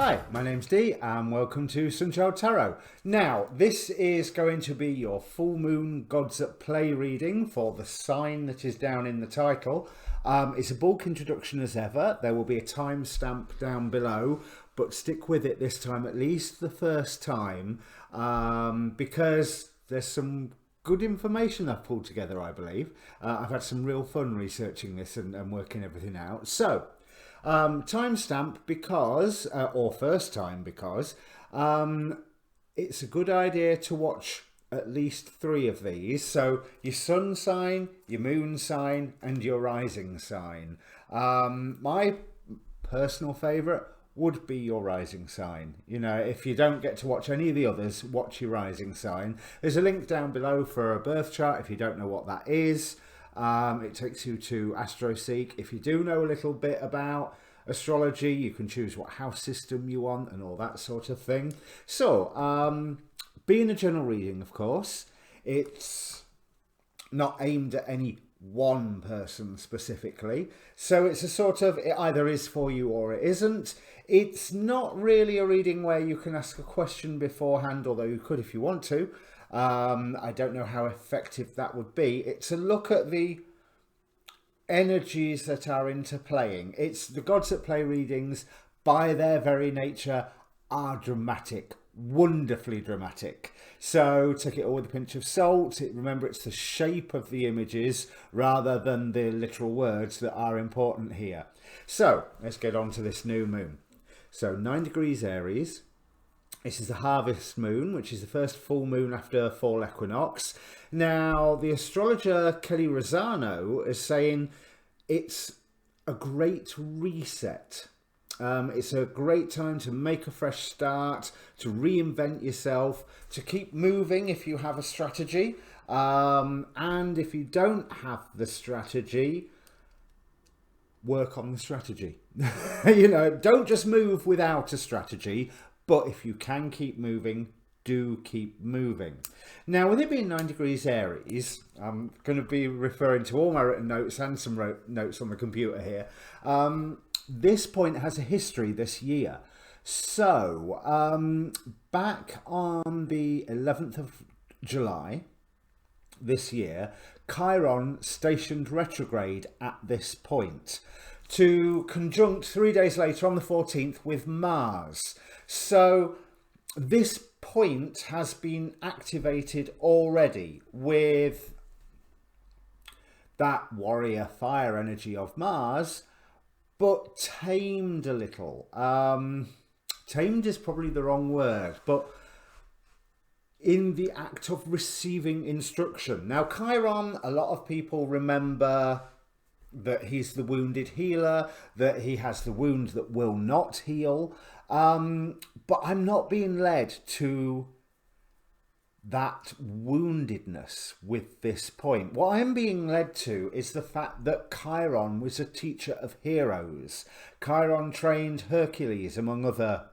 Hi, my name's Dee and welcome to Untitled Tarot. Now, this is going to be your full moon gods at play reading for the sign that is down in the title. It's a bulk introduction as ever. There will be a timestamp down below, but stick with it this time, at least the first time, because there's some good information I've pulled together, I believe. I've had some real fun researching this and working everything out. So, timestamp because, or first time because, it's a good idea to watch at least 3 of these. So your sun sign, your moon sign and your rising sign. My personal favourite would be your rising sign. You know, if you don't get to watch any of the others, watch your rising sign. There's a link down below for a birth chart if you don't know what that is. It takes you to AstroSeek. If you do know a little bit about astrology, you can choose what house system you want and all that sort of thing. So, being a general reading, of course, it's not aimed at any one person specifically. So it's a sort of, it either is for you or it isn't. It's not really a reading where you can ask a question beforehand, although you could if you want to. I don't know how effective that would be. It's a look at the energies that are interplaying. It's the gods at play readings, by their very nature, are dramatic, wonderfully dramatic. So take it all with a pinch of salt. Remember, it's the shape of the images rather than the literal words that are important here. So let's get on to this new moon. So 9 degrees Aries. This is the harvest moon, which is the first full moon after fall equinox. Now, the astrologer Kelly Rosano is saying it's a great reset. It's a great time to make a fresh start, to reinvent yourself, to keep moving if you have a strategy. And if you don't have the strategy, work on the strategy. You know, don't just move without a strategy. But if you can keep moving, do keep moving. Now, with it being 9 degrees Aries, I'm going to be referring to all my written notes and some notes on the computer here. This point has a history this year. So, back on the 11th of July this year, Chiron stationed retrograde at this point to conjunct 3 days later on the 14th with Mars. So this point has been activated already with that warrior fire energy of Mars, but tamed a little. Tamed is probably the wrong word, but in the act of receiving instruction. Now, Chiron, a lot of people remember that he's the wounded healer, that he has the wound that will not heal. But I'm not being led to that woundedness with this point. What I'm being led to is the fact that Chiron was a teacher of heroes. Chiron trained Hercules, among other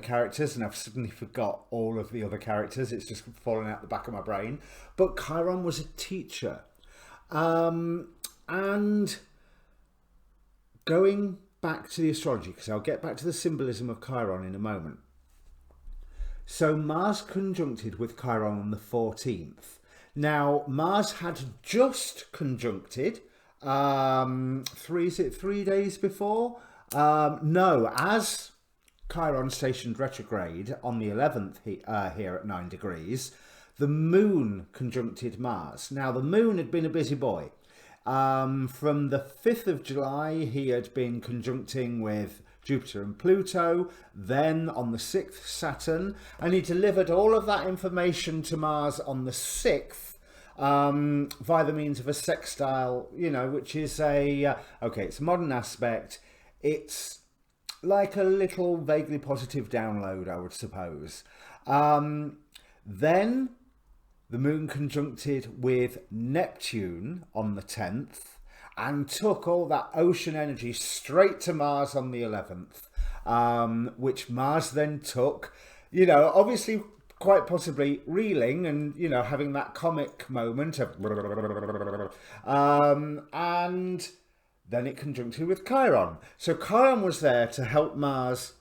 characters, and I've suddenly forgot all of the other characters. It's just fallen out the back of my brain. But Chiron was a teacher. And going back to the astrology, because I'll get back to the symbolism of Chiron in a moment. So Mars conjuncted with Chiron on the 14th. Now, Mars had just conjuncted 3 days before? No, as Chiron stationed retrograde on the 11th here at 9 degrees, the moon conjuncted Mars. Now, the moon had been a busy boy. From the 5th of July, he had been conjuncting with Jupiter and Pluto, then on the 6th, Saturn, and he delivered all of that information to Mars on the 6th via the means of a sextile, you know, which is it's a modern aspect. It's like a little vaguely positive download, I would suppose. Then the moon conjuncted with Neptune on the 10th and took all that ocean energy straight to Mars on the 11th, which Mars then took, you know, obviously quite possibly reeling and, you know, having that comic moment of and then it conjuncted with Chiron. So Chiron was there to help Mars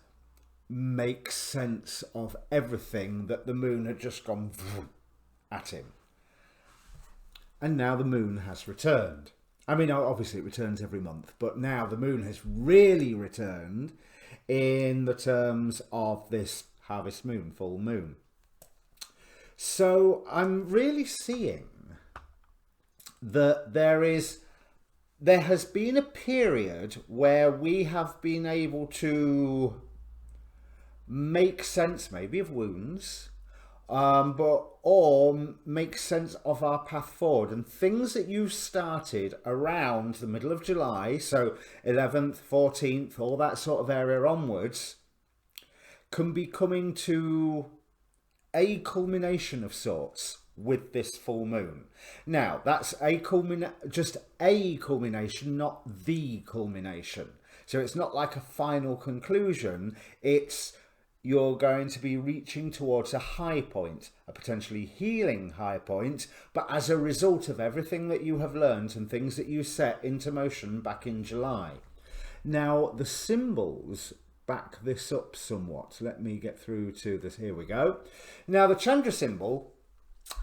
make sense of everything that the moon had just gone at him. And now the moon has returned. I mean, obviously it returns every month, but now the moon has really returned in the terms of this harvest moon, full moon. So I'm really seeing that there has been a period where we have been able to make sense maybe of wounds, or make sense of our path forward, and things that you started around the middle of July, so 11th, 14th, all that sort of area onwards, can be coming to a culmination of sorts with this full moon. Now, that's just a culmination, not the culmination. So it's not like a final conclusion. It's you're going to be reaching towards a high point, a potentially healing high point, but as a result of everything that you have learned and things that you set into motion back in July. Now, the symbols back this up somewhat. Let me get through to this. Here we go. Now, the Chandra symbol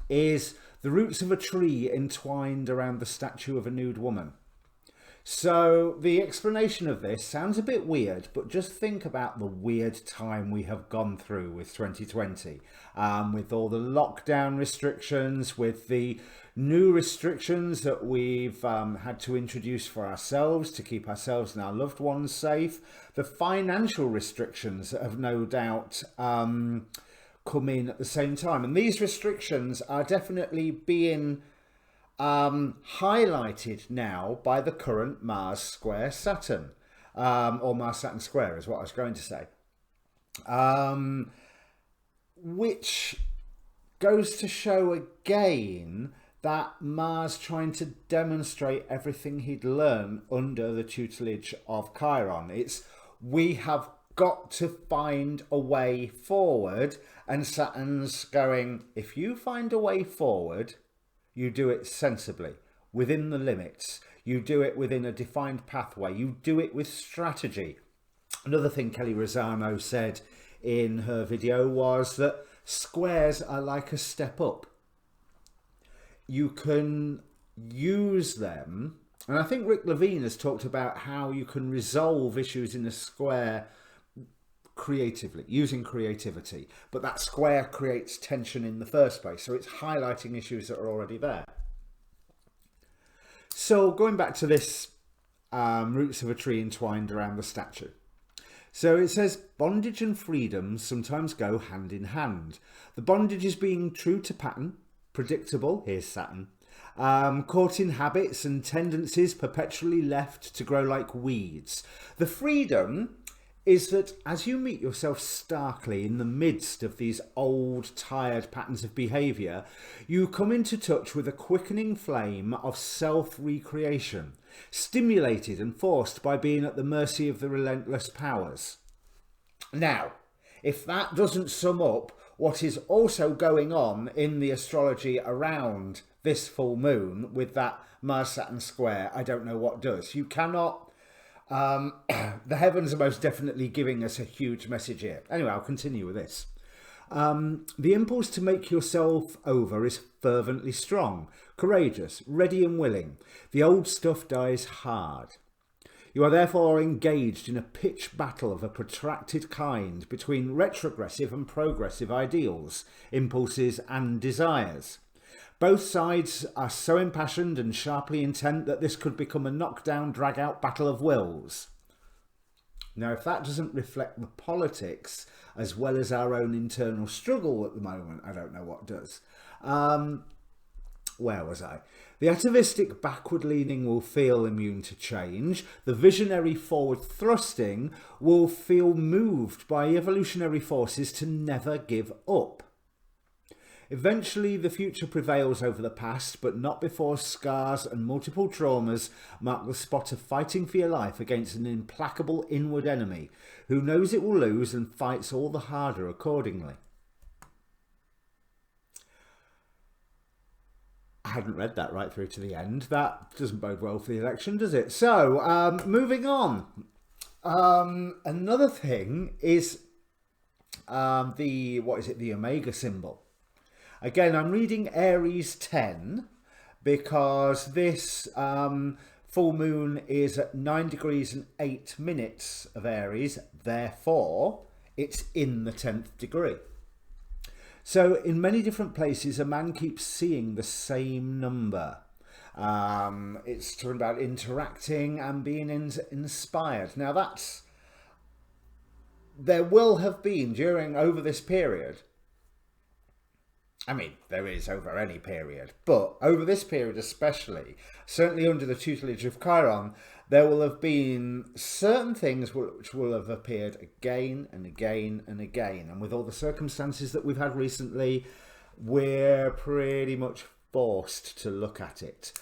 is the roots of a tree entwined around the statue of a nude woman. So the explanation of this sounds a bit weird, but just think about the weird time we have gone through with 2020, with all the lockdown restrictions, with the new restrictions that we've had to introduce for ourselves to keep ourselves and our loved ones safe, the financial restrictions that have no doubt come in at the same time. And these restrictions are definitely being highlighted now by the current Mars square Saturn, or Mars Saturn square is what I was going to say, which goes to show again that Mars trying to demonstrate everything he'd learned under the tutelage of Chiron. It's we have got to find a way forward, and Saturn's going, if you find a way forward, you do it sensibly, within the limits. You do it within a defined pathway. You do it with strategy. Another thing Kelly Rosano said in her video was that squares are like a step up. You can use them, and I think Rick Levine has talked about how you can resolve issues in a square creatively, using creativity, but that square creates tension in the first place, so it's highlighting issues that are already there. So going back to this roots of a tree entwined around the statue, so it says bondage and freedom sometimes go hand in hand. The bondage is being true to pattern, predictable, here's Saturn, caught in habits and tendencies perpetually left to grow like weeds. The freedom is that as you meet yourself starkly in the midst of these old, tired patterns of behaviour, you come into touch with a quickening flame of self-recreation, stimulated and forced by being at the mercy of the relentless powers. Now, if that doesn't sum up what is also going on in the astrology around this full moon with that Mars-Saturn square, I don't know what does. You cannot... the heavens are most definitely giving us a huge message here. Anyway, I'll continue with this. The impulse to make yourself over is fervently strong, courageous, ready and willing. The old stuff dies hard. You are therefore engaged in a pitched battle of a protracted kind between retrogressive and progressive ideals, impulses and desires. Both sides are so impassioned and sharply intent that this could become a knockdown, drag-out battle of wills. Now, if that doesn't reflect the politics as well as our own internal struggle at the moment, I don't know what does. Where was I? The atavistic backward-leaning will feel immune to change. The visionary forward-thrusting will feel moved by evolutionary forces to never give up. Eventually, the future prevails over the past, but not before scars and multiple traumas mark the spot of fighting for your life against an implacable inward enemy who knows it will lose and fights all the harder accordingly. I hadn't read that right through to the end. That doesn't bode well for the election, does it? So, moving on. Another thing is the Omega symbol. Again, I'm reading Aries 10 because this full moon is at 9 degrees and 8 minutes of Aries, therefore it's in the 10th degree. So in many different places, a man keeps seeing the same number. It's talking about interacting and being inspired. Now there will have been over this period, I mean, there is over any period, but over this period especially, certainly under the tutelage of Chiron, there will have been certain things which will have appeared again and again and again. And with all the circumstances that we've had recently, we're pretty much forced to look at it.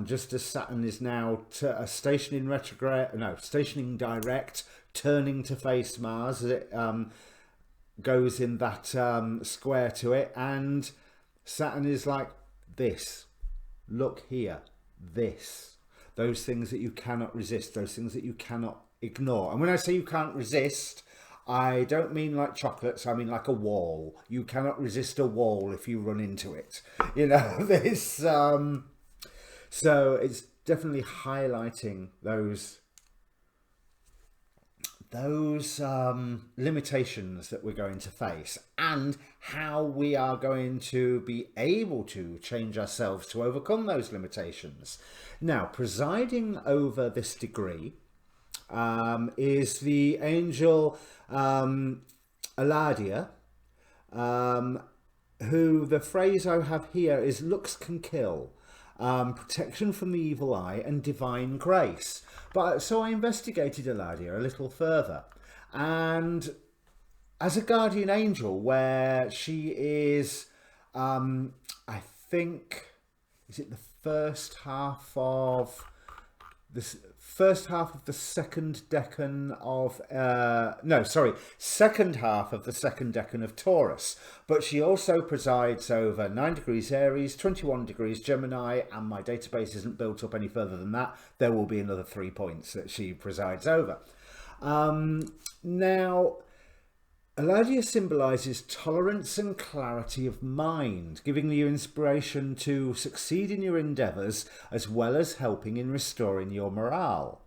Just as Saturn is now stationing direct, turning to face Mars as it goes in that square to it, and Saturn is like this, look here, this, those things that you cannot resist, those things that you cannot ignore. And when I say you can't resist, I don't mean like chocolates, I mean like a wall. You cannot resist a wall if you run into it, you know. This so it's definitely highlighting those limitations that we're going to face, and how we are going to be able to change ourselves to overcome those limitations. Now, presiding over this degree is the angel Eladia, who the phrase I have here is looks can kill, protection from the evil eye and divine grace. But so I investigated Eladia a little further, and as a guardian angel, where she is, I think, is it the first half of the second decan of second half of the second decan of Taurus, but she also presides over 9 degrees Aries, 21 degrees Gemini, and my database isn't built up any further than that. There will be another 3 points that she presides over. Now, Eladia symbolises tolerance and clarity of mind, giving you inspiration to succeed in your endeavours, as well as helping in restoring your morale.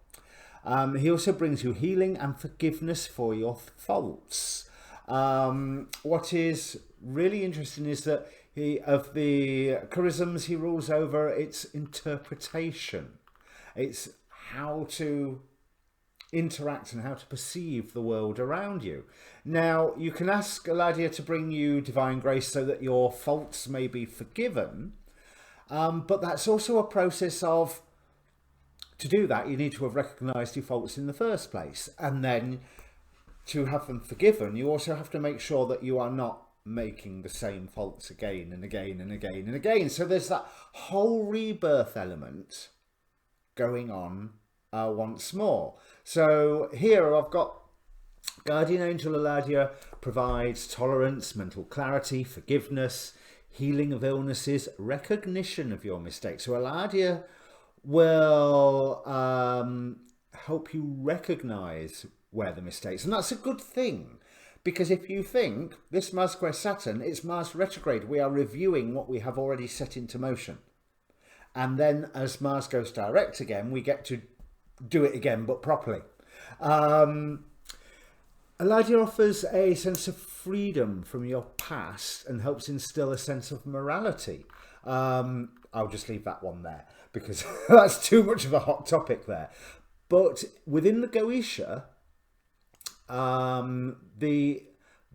He also brings you healing and forgiveness for your faults. What is really interesting is that of the charisms he rules over, it's interpretation. It's how to interact and how to perceive the world around you. Now, you can ask Eladia to bring you divine grace so that your faults may be forgiven, but that's also a process of, to do that, you need to have recognised your faults in the first place, and then to have them forgiven, you also have to make sure that you are not making the same faults again and again and again and again. So there's that whole rebirth element going on once more. So here I've got Guardian Angel Eladia provides tolerance, mental clarity, forgiveness, healing of illnesses, recognition of your mistakes. So Eladia will help you recognize where the mistakes, and that's a good thing, because if you think this Mars square Saturn, it's Mars retrograde, we are reviewing what we have already set into motion, and then as Mars goes direct again, we get to do it again, but properly. Eladia offers a sense of freedom from your past and helps instill a sense of morality. I'll just leave that one there because that's too much of a hot topic there. But within the Goetia, the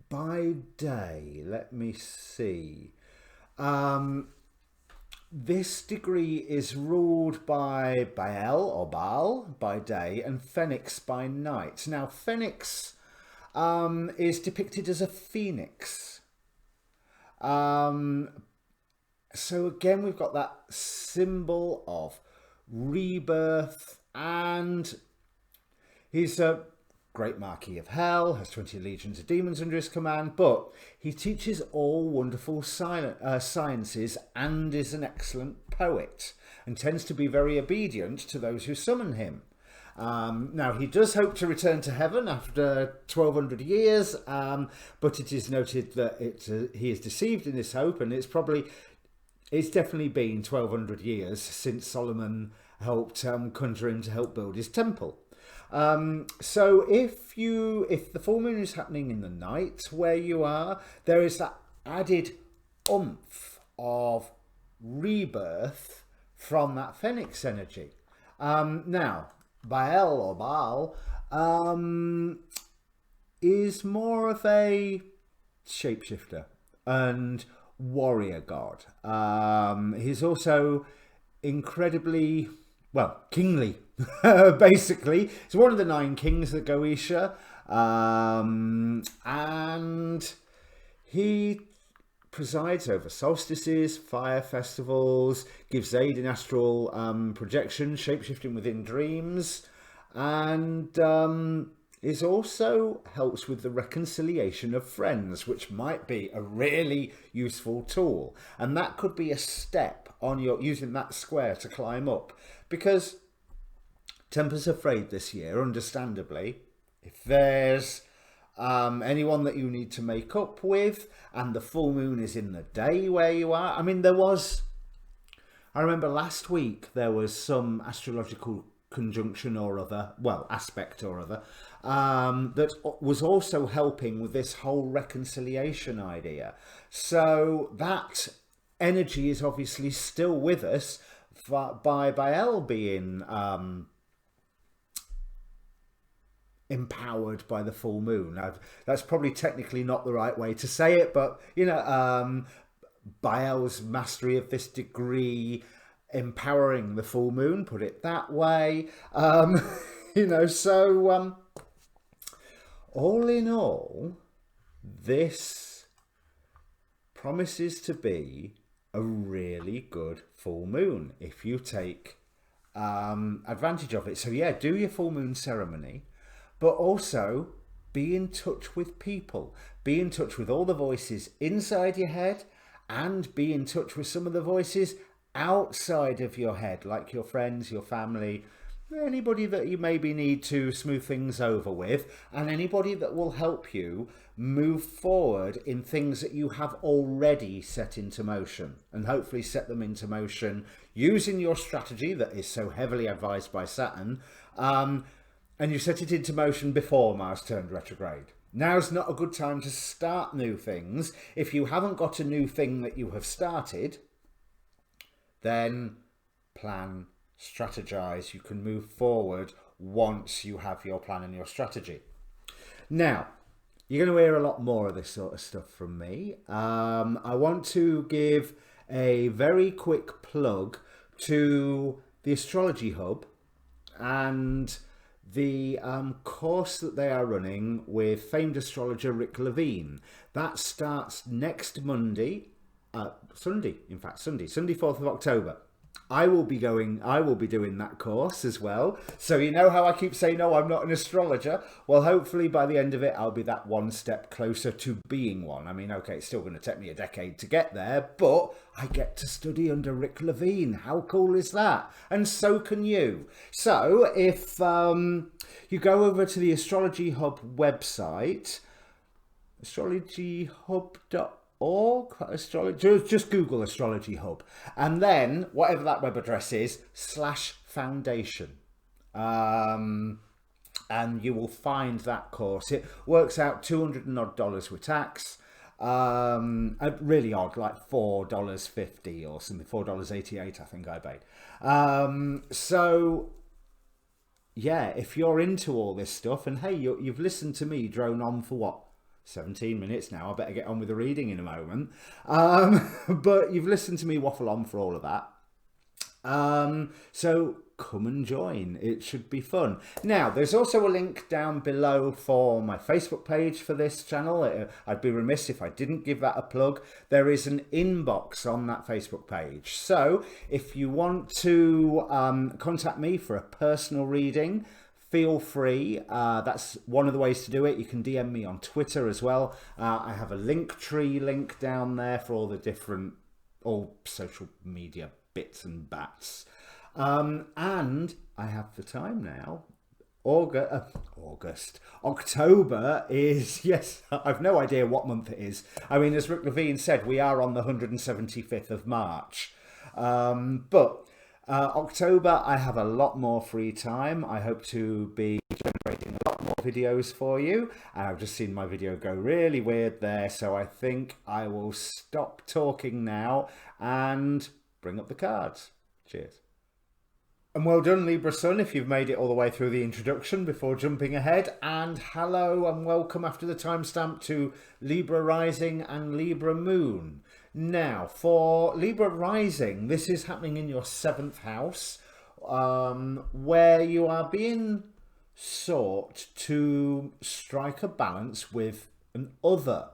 by day, let me see. This degree is ruled by Baal by day and Phoenix by night. Now, Phoenix is depicted as a phoenix. So again, we've got that symbol of rebirth, and he's a great Marquis of Hell, has 20 legions of demons under his command, but he teaches all wonderful sciences and is an excellent poet and tends to be very obedient to those who summon him. Now, he does hope to return to heaven after 1200 years, but it is noted that he is deceived in this hope, and it's definitely been 1200 years since Solomon helped conjure him to help build his temple. So if the full moon is happening in the night where you are, there is that added oomph of rebirth from that phoenix energy. Now, Baal or Baal is more of a shapeshifter and warrior god. He's also incredibly, well, kingly. Basically, he's one of the 9 kings of Goetia, and he presides over solstices, fire festivals, gives aid in astral projection, shapeshifting within dreams, and is also helps with the reconciliation of friends, which might be a really useful tool. And that could be a step on your using that square to climb up, because Tempers afraid this year, understandably. If there's anyone that you need to make up with, and the full moon is in the day where you are. I mean, I remember last week there was some astrological conjunction or other, well, aspect or other, that was also helping with this whole reconciliation idea. So that energy is obviously still with us by Baal being empowered by the full moon. Now, that's probably technically not the right way to say it, but you know, Baal's mastery of this degree empowering the full moon, put it that way. You know, so all in all, this promises to be a really good full moon if you take advantage of it. So yeah, do your full moon ceremony, but also be in touch with people. Be in touch with all the voices inside your head, and be in touch with some of the voices outside of your head, like your friends, your family, anybody that you maybe need to smooth things over with, and anybody that will help you move forward in things that you have already set into motion, and hopefully set them into motion using your strategy that is so heavily advised by Saturn. And you set it into motion before Mars turned retrograde. Now's not a good time to start new things. If you haven't got a new thing that you have started, then plan, strategize. You can move forward once you have your plan and your strategy. Now, you're going to hear a lot more of this sort of stuff from me. I want to give a very quick plug to the Astrology Hub and the course that they are running with famed astrologer Rick Levine. That starts next Sunday, 4th of October. I will be doing that course as well. So you know how I keep saying, no, I'm not an astrologer? Well, hopefully by the end of it, I'll be that one step closer to being one. I mean, okay, it's still going to take me a decade to get there, but I get to study under Rick Levine. How cool is that? And so can you. So if you go over to the Astrology Hub website, astrologyhub.org, just Google Astrology Hub, and then whatever that web address is /foundation, and you will find that course. It works out $200 and odd with tax, really odd, like $4.50 or something, $4.88 I think I paid. So yeah, if you're into all this stuff, and hey, you've listened to me drone on for what, 17 minutes now, I better get on with the reading in a moment. But you've listened to me waffle on for all of that. So come and join. It should be fun. Now, there's also a link down below for my Facebook page for this channel. I'd be remiss if I didn't give that a plug. There is an inbox on that Facebook page. So if you want to contact me for a personal reading, feel free. That's one of the ways to do it. You can DM me on Twitter as well. I have a Linktree link down there for all the different social media bits and bats. And I have the time now October is, yes, I've no idea what month it is. I mean, as Rick Levine said, we are on the 175th of March. But October, I have a lot more free time. I hope to be generating a lot more videos for you. And I've just seen my video go really weird there. So I think I will stop talking now and bring up the cards. Cheers. And well done, Libra Sun, if you've made it all the way through the introduction before jumping ahead. And hello and welcome after the timestamp to Libra Rising and Libra Moon. Now, for Libra Rising, this is happening in your 7th house, where you are being sought to strike a balance with an other.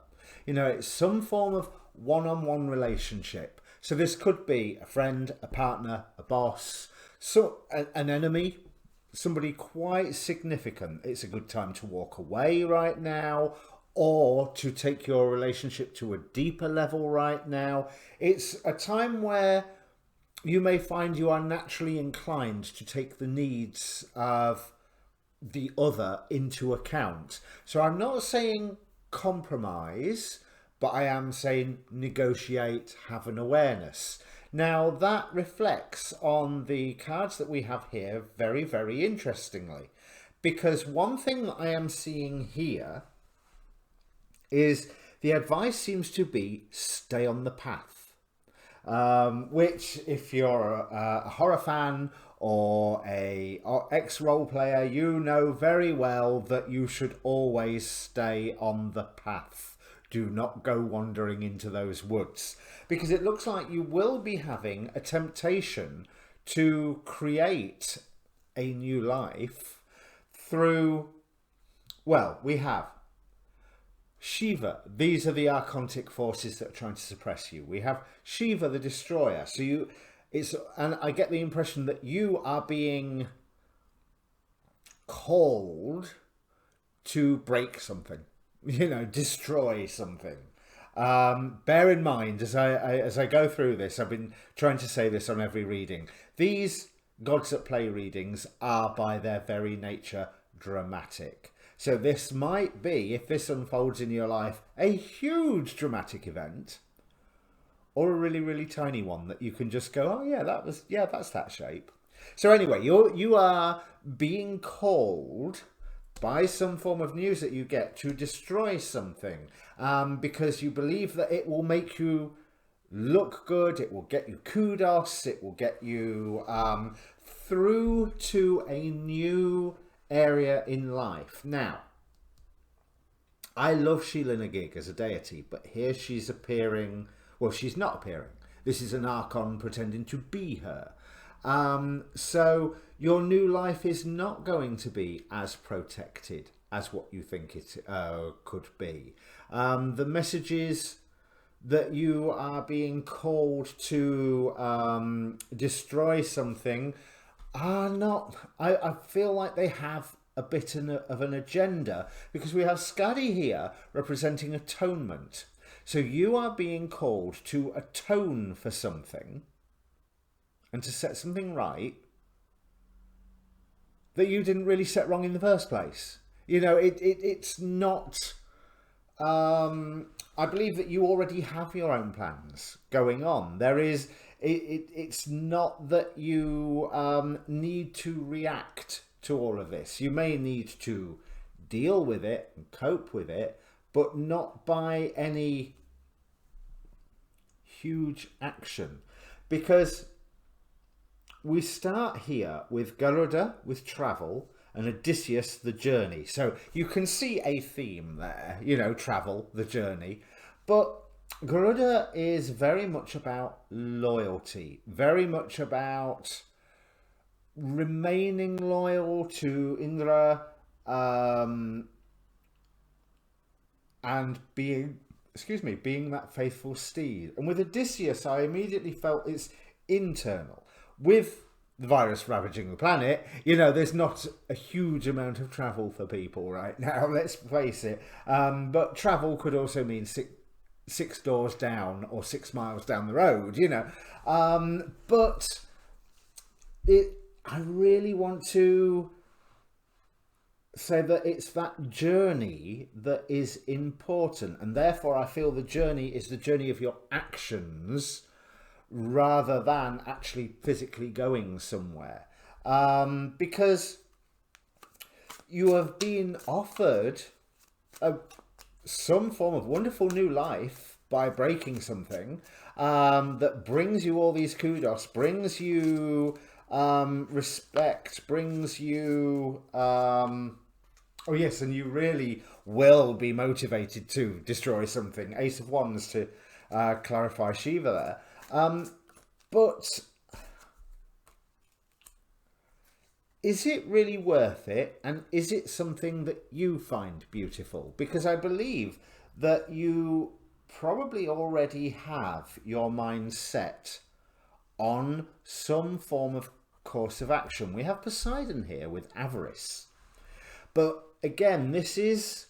You know, it's some form of one-on-one relationship. So this could be a friend, a partner, a boss, so an enemy, somebody quite significant. It's a good time to walk away right now, or to take your relationship to a deeper level right now. It's a time where you may find you are naturally inclined to take the needs of the other into account. So I'm not saying compromise, but I am saying negotiate, have an awareness. Now that reflects on the cards that we have here very, very interestingly, because one thing that I am seeing here is the advice seems to be stay on the path, which if you're a horror fan or a ex-role player, you know very well that you should always stay on the path. Do not go wandering into those woods, because it looks like you will be having a temptation to create a new life through, well, we have Shiva. These are the archontic forces that are trying to suppress you. We have Shiva, the destroyer. So and I get the impression that you are being called to break something. You know, destroy something. Bear in mind, as I go through this, I've been trying to say this on every reading. These Gods at Play readings are by their very nature dramatic. So this might be, if this unfolds in your life, a huge dramatic event, or a really, really tiny one that you can just go, oh yeah, that's that shape. So anyway, you are being called by some form of news that you get to destroy something, because you believe that it will make you look good, it will get you kudos, it will get you through to a new area in life. Now, I love Sheila Nagig as a deity, but here she's appearing, well, she's not appearing. This is an archon pretending to be her. So your new life is not going to be as protected as what you think it could be. The messages that you are being called to destroy something are not, I feel like they have a bit of an agenda, because we have Skadi here representing atonement. So you are being called to atone for something and to set something right that you didn't really set wrong in the first place. You know, it's not, I believe that you already have your own plans going on. There is, it's not that you need to react to all of this. You may need to deal with it and cope with it, but not by any huge action. Because we start here with Garuda, with travel, and Odysseus, the journey. So you can see a theme there, you know, travel, the journey. But Garuda is very much about loyalty, very much about remaining loyal to Indra, and being that faithful steed. And with Odysseus, I immediately felt it's internal. With the virus ravaging the planet, you know, there's not a huge amount of travel for people right now, let's face it. But travel could also mean six doors down or 6 miles down the road, you know. But I really want to so that it's that journey that is important, and therefore I feel the journey is the journey of your actions rather than actually physically going somewhere. Because you have been offered some form of wonderful new life by breaking something that brings you all these kudos, brings you respect, brings you oh yes, and you really will be motivated to destroy something. Ace of Wands to clarify Shiva there. But is it really worth it? And is it something that you find beautiful? Because I believe that you probably already have your mind set on some form of course of action. We have Poseidon here with avarice. But again, this is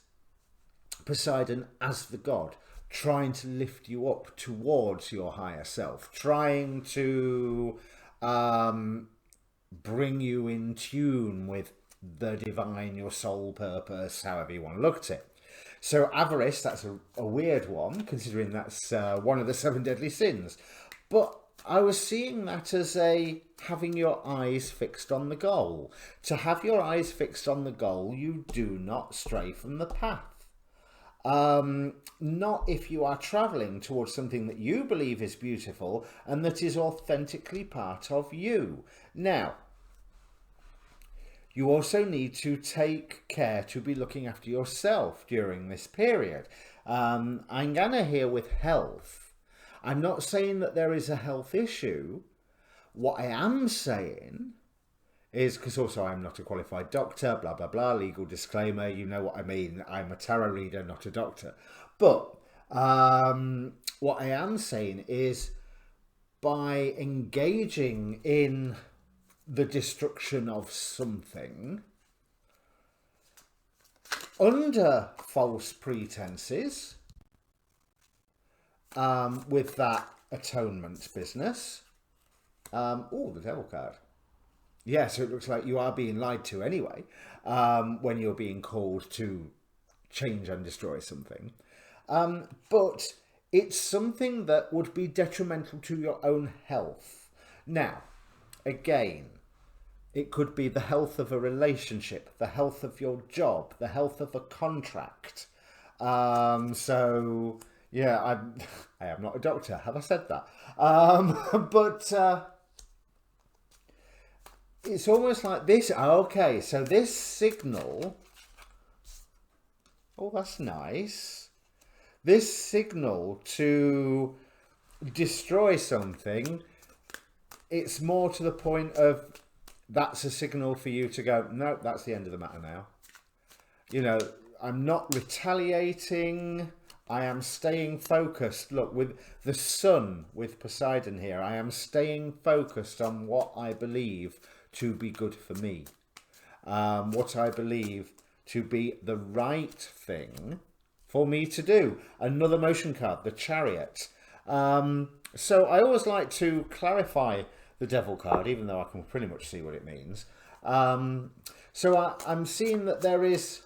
Poseidon as the god, trying to lift you up towards your higher self, trying to bring you in tune with the divine, your soul purpose, however you want to look at it. So avarice, that's a weird one, considering that's one of the 7 deadly sins. But I was seeing that as having your eyes fixed on the goal. To have your eyes fixed on the goal, you do not stray from the path. Not if you are traveling towards something that you believe is beautiful and that is authentically part of you. Now, you also need to take care to be looking after yourself during this period. I'm gonna here with health. I'm not saying that there is a health issue. What I am saying is, because also I'm not a qualified doctor, blah, blah, blah, legal disclaimer, you know what I mean. I'm a tarot reader, not a doctor. But what I am saying is by engaging in the destruction of something under false pretenses, with that atonement business. Oh, the Devil card. Yeah, so it looks like you are being lied to anyway, when you're being called to change and destroy something. But it's something that would be detrimental to your own health. Now, again, it could be the health of a relationship, the health of your job, the health of a contract. So, yeah, I am not a doctor. Have I said that? But it's almost like this. Okay, so this signal. Oh, that's nice. This signal to destroy something, it's more to the point of that's a signal for you to go, no, that's the end of the matter now. You know, I'm not retaliating. I am staying focused. Look, with the sun, with Poseidon here, I am staying focused on what I believe to be good for me. What I believe to be the right thing for me to do. Another motion card, the Chariot. So I always like to clarify the Devil card, even though I can pretty much see what it means. So I'm seeing that there is,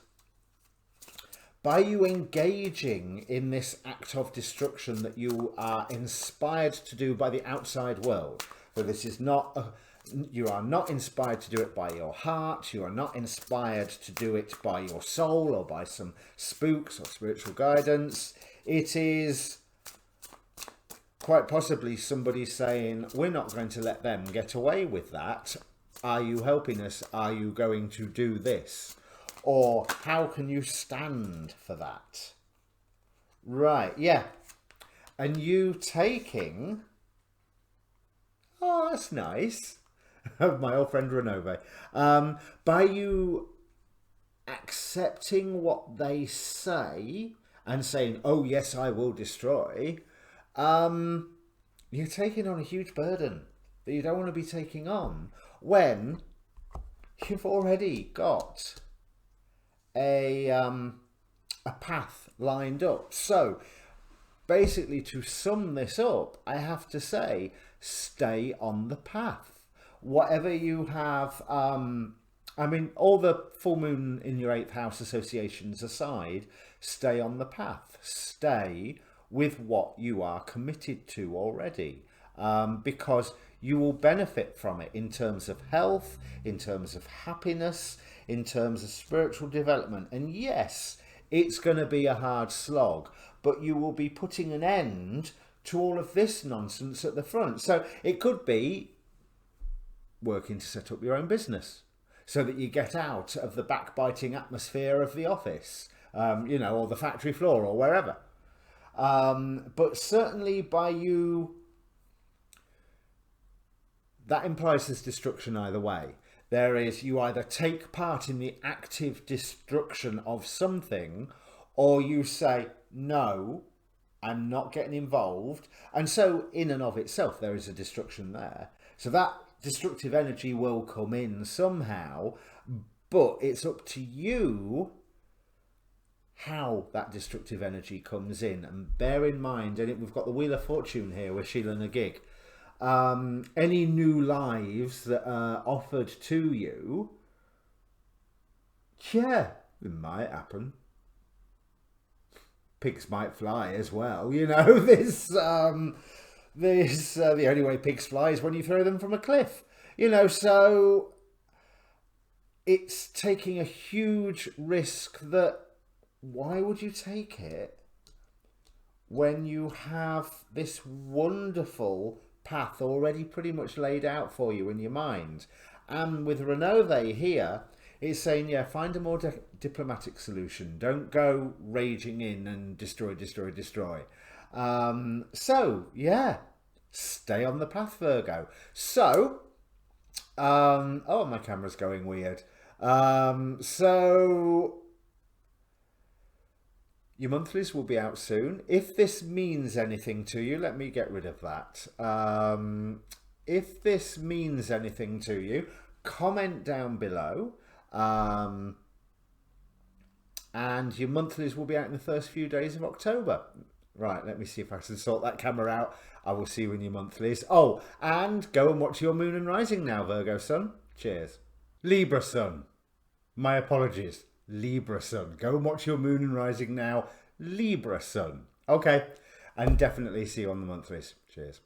by you engaging in this act of destruction that you are inspired to do by the outside world, but this is not, you are not inspired to do it by your heart, you are not inspired to do it by your soul or by some spooks or spiritual guidance. It is quite possibly somebody saying, we're not going to let them get away with that. Are you helping us? Are you going to do this? Or how can you stand for that? Right, yeah. And you taking... Oh, that's nice. My old friend Renove. By you accepting what they say and saying, oh, yes, I will destroy... you're taking on a huge burden that you don't want to be taking on when you've already got a path lined up. So basically, to sum this up, I have to say, stay on the path. Whatever you have I mean, all the full moon in your 8th house associations aside, stay on the path. Stay with what you are committed to already, because you will benefit from it in terms of health, in terms of happiness, in terms of spiritual development. And yes, it's going to be a hard slog, but you will be putting an end to all of this nonsense at the front. So it could be working to set up your own business so that you get out of the backbiting atmosphere of the office, or the factory floor or wherever. But certainly by you, that implies there's destruction either way. There is, you either take part in the active destruction of something, or you say, no, I'm not getting involved. And so in and of itself, there is a destruction there. So that destructive energy will come in somehow, but it's up to you how that destructive energy comes in. And bear in mind, and we've got the Wheel of Fortune here with Sheila Nagig. Any new lives that are offered to you, yeah, it might happen. Pigs might fly as well, this the only way pigs fly is when you throw them from a cliff, so it's taking a huge risk. That why would you take it when you have this wonderful path already pretty much laid out for you in your mind? And with Renove here, it's saying, yeah, find a more diplomatic solution. Don't go raging in and destroy. So, yeah, stay on the path, Virgo. So, oh, my camera's going weird. So, your monthlies will be out soon. If this means anything to you, let me get rid of that. If this means anything to you, comment down below. And your monthlies will be out in the first few days of October. Right, let me see if I can sort that camera out. I will see you in your monthlies. Oh, and go and watch your moon and rising now, Virgo sun. Cheers. Libra sun. My apologies. Libra sun. Go and watch your moon and rising now. Libra sun. Okay. And definitely see you on the monthlies. Cheers.